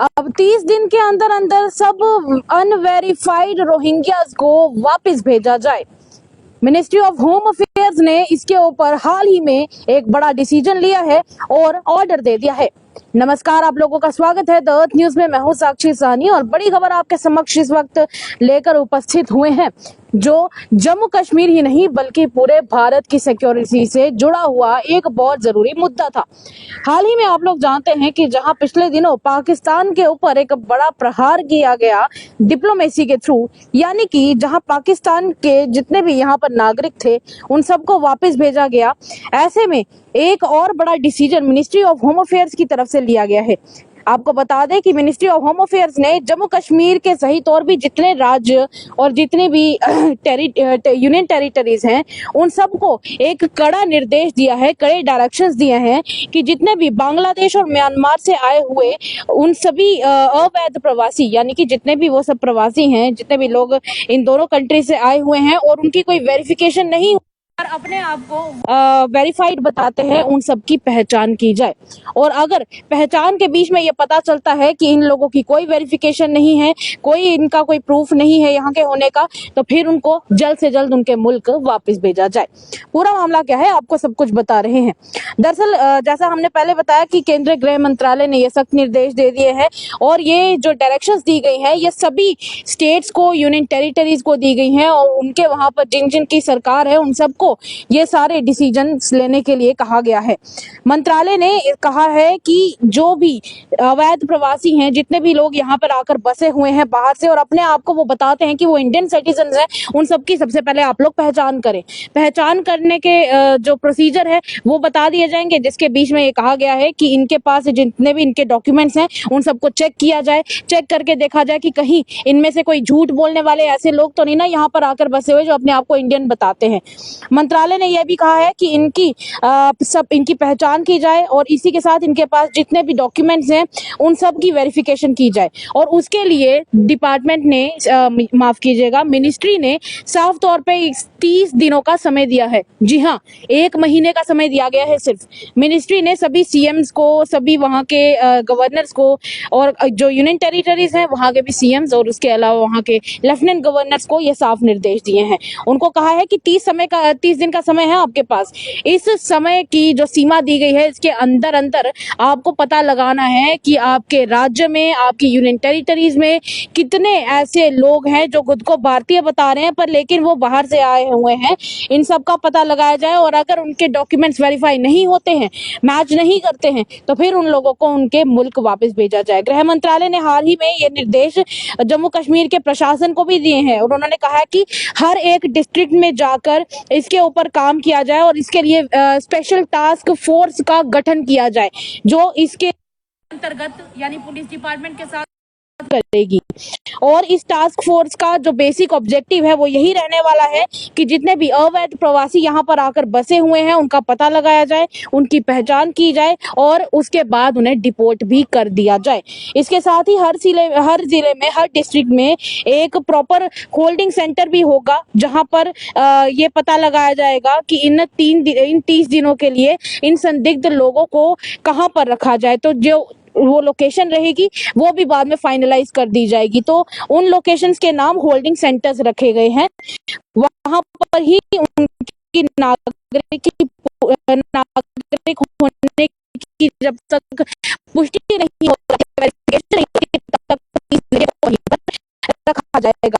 अब 30 दिन के अंदर अंदर सब अनवेरिफाइड रोहिंग्यास को वापस भेजा जाए। मिनिस्ट्री ऑफ होम अफेयर्स ने इसके ऊपर हाल ही में एक बड़ा डिसीजन लिया है और ऑर्डर दे दिया है। नमस्कार, आप लोगों का स्वागत है द अर्थ न्यूज में। मैं हूं साक्षी साहनी और बड़ी खबर आपके समक्ष इस वक्त लेकर उपस्थित हुए हैं, जो जम्मू कश्मीर ही नहीं बल्कि पूरे भारत की सिक्योरिटी से जुड़ा हुआ एक बहुत जरूरी मुद्दा था। हाल ही में आप लोग जानते हैं कि जहां पिछले दिनों पाकिस्तान के ऊपर एक बड़ा प्रहार किया गया डिप्लोमेसी के थ्रू, यानी कि जहां पाकिस्तान के जितने भी यहाँ पर नागरिक थे उन सबको वापस भेजा गया। ऐसे में एक और बड़ा decision ministry of home affairs की तरफ से लिया गया है। आपको बता दें कि मिनिस्ट्री ऑफ होम अफेयर्स ने जम्मू कश्मीर के सहित और भी जितने राज्य और जितने भी यूनियन टेरिटरीज हैं उन सबको एक कड़ा निर्देश दिया है, कड़े डायरेक्शंस दिए हैं कि जितने भी बांग्लादेश और म्यांमार से आए हुए उन सभी अवैध प्रवासी, यानी कि जितने भी वो सब प्रवासी हैं, जितने भी लोग इन दोनों कंट्री से आए हुए हैं और उनकी कोई वेरिफिकेशन नहीं और अपने आप को वेरीफाइड बताते हैं, उन सब की पहचान की जाए। और अगर पहचान के बीच में ये पता चलता है कि इन लोगों की कोई वेरिफिकेशन नहीं है, इनका कोई प्रूफ नहीं है यहाँ के होने का, तो फिर उनको जल्द से जल्द उनके मुल्क वापस भेजा जाए। पूरा मामला क्या है आपको सब कुछ बता रहे हैं। दरअसल जैसा हमने पहले बताया कि केंद्रीय गृह मंत्रालय ने ये सख्त निर्देश दे दिए हैं और ये जो डायरेक्शंस दी गई हैं ये सभी स्टेट्स को, यूनियन टेरिटरीज को दी गई हैं और उनके वहां पर जिन जिन की सरकार है उन सबको ये सारे डिसीजन लेने के लिए कहा गया है। मंत्रालय ने कहा है कि जो भी अवैध प्रवासी हैं, जितने भी लोग यहाँ पर आकर बसे हुए हैं बाहर से और अपने आप को वो बताते हैं कि वो इंडियन सिटीजन हैं, उन सबकी सबसे पहले आप लोग पहचान करें। पहचान करने के जो प्रोसीजर है वो बता दिए जाएंगे, जिसके बीच में ये कहा गया है कि इनके पास जितने भी इनके डॉक्यूमेंट्स हैं उन सबको चेक किया जाए। चेक करके देखा जाए कि कहीं इनमें से कोई झूठ बोलने वाले ऐसे लोग तो नहीं ना यहाँ पर आकर बसे हुए जो अपने आप को इंडियन बताते हैं। मंत्रालय ने यह भी कहा है कि इनकी पहचान की जाए और इसी के साथ इनके पास जितने भी डॉक्यूमेंट्स हैं उन सब की वेरिफिकेशन की जाए। और उसके लिए डिपार्टमेंट ने माफ कीजिएगा, मिनिस्ट्री ने साफ तौर पे 30 दिनों का समय दिया है। जी हाँ, 1 महीने का समय दिया गया है सिर्फ। मिनिस्ट्री ने सभी सीएम्स को, सभी वहाँ के गवर्नर्स को और जो यूनियन टेरिटरीज हैं वहाँ के भी सीएम्स और उसके अलावा वहाँ के लेफ्टिनेंट गवर्नर्स को ये साफ निर्देश दिए हैं। उनको कहा है कि 30 दिन का समय है आपके पास। इस समय की जो सीमा दी गई है इसके अंदर अंदर आपको पता लगाना है कि आपके राज्य में, आपकी यूनियन टेरिटरीज में कितने ऐसे लोग हैं जो खुद को भारतीय बता रहे हैं पर लेकिन वो बाहर से आए हुए हैं। इन सब का पता लगाया जाए और अगर उनके डॉक्यूमेंट्स वेरीफाई नहीं होते हैं, मैच नहीं करते हैं, तो फिर उन लोगों को उनके मुल्क वापस भेजा जाए। गृह मंत्रालय ने हाल ही में ये निर्देश जम्मू कश्मीर के प्रशासन को भी दिए हैं और उन्होंने कहा है कि हर एक डिस्ट्रिक्ट में जाकर इसके ऊपर काम किया जाए और इसके लिए स्पेशल टास्क फोर्स का गठन किया जाए जो इसके अंतर्गत यानी पुलिस डिपार्टमेंट के साथ करेगी। और इस टास्क फोर्स का जो बेसिक ऑब्जेक्टिव है वो यही रहने वाला है कि जितने भी अवैध प्रवासी यहाँ पर आकर बसे हुए हैं उनका पता लगाया जाए, उनकी पहचान की जाए और उसके बाद उन्हें डिपोर्ट भी कर दिया जाए। इसके साथ ही हर जिले में, हर डिस्ट्रिक्ट में एक प्रॉपर होल्डिंग सेंटर भी होगा जहां पर ये पता लगाया जाएगा कि इन 30 दिनों के लिए इन संदिग्ध लोगों को कहां पर रखा जाए। तो जो वो लोकेशन रहेगी वो भी बाद में फाइनलाइज कर दी जाएगी। तो उन लोकेशंस के नाम होल्डिंग सेंटर्स रखे गए हैं, वहां पर ही उनकी नागरिक होने की जब तक पुष्टि नहीं हो, तब तक वहीं पर रखा जाएगा।